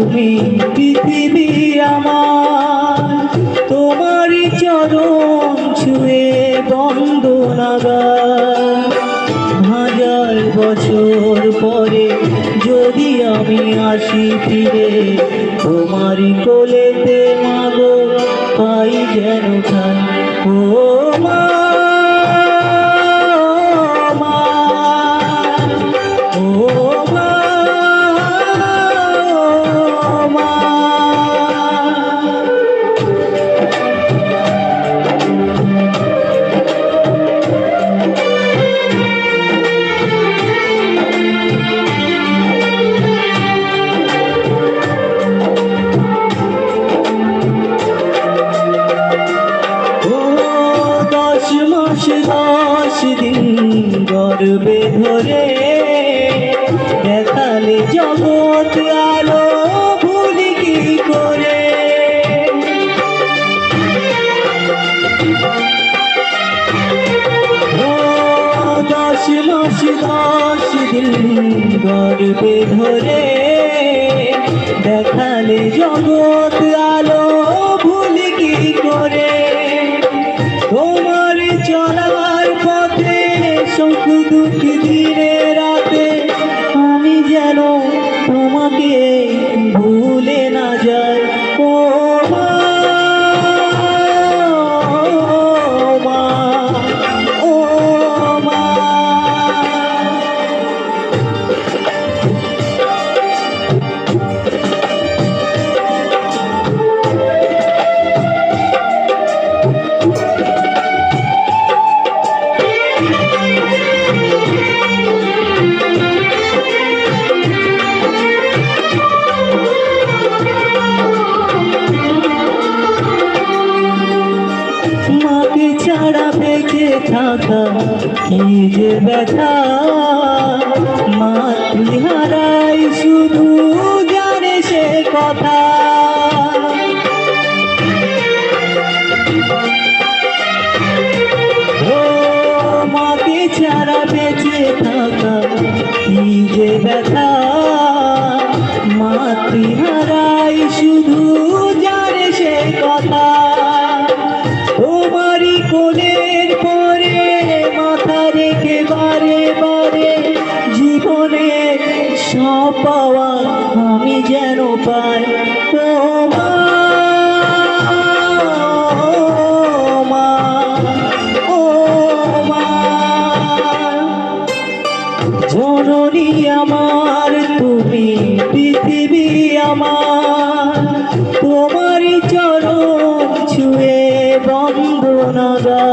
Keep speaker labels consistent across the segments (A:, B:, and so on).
A: তুমি পৃথিবী আমার, তোমারই চরণ ছুঁয়ে বন্দনাগার। হাজার বছর পরে যদি আমি আসি ফিরে, তোমারই কোলেতে মাগো পাই যেন ঠাই। ও মা, ও মা, দিন গর্বে ধরে দেখালে জগৎ আলো ভুলি কি করে। দশ মাস 10 দিন গর্বে ধরে দেখালে জগৎ আলো ভুলি কি করে। তোমার চলার পথে সুখ দুঃখ দিনে রাতে আমি যেন তোমাকে ভুলে না যাই। ও মা, ও মা, মাকে ছাড়া বেঁচে থাকা কি যে ব্যথা, মাতৃহারাই শুধু জানে সে কথা। ও মাকে ছাড়া বেঁচে থাকা কি যে ব্যথা, মাতৃহারাই শুধু জানে সে কথা। তোমারই কোলের পরে মাথা রেখে বারে বারে জীবনের সব পাওয়া আমি যেন পাই। ও মা, ও মা, জননী আমার তুমি পৃথিবী আমার, তোমারই চরণ ছুঁয়ে বন্দনাগার।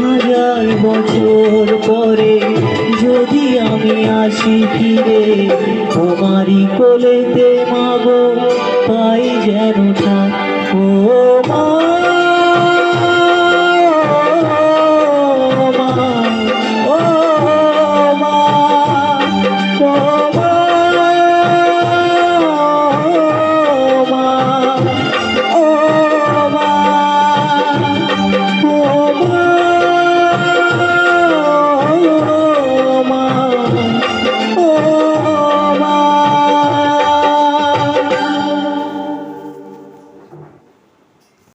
A: হাজার বছর পরে যদি আমি আসি ফিরে, তোমারই কোলেতে মাগো পাই যেন ঠাই।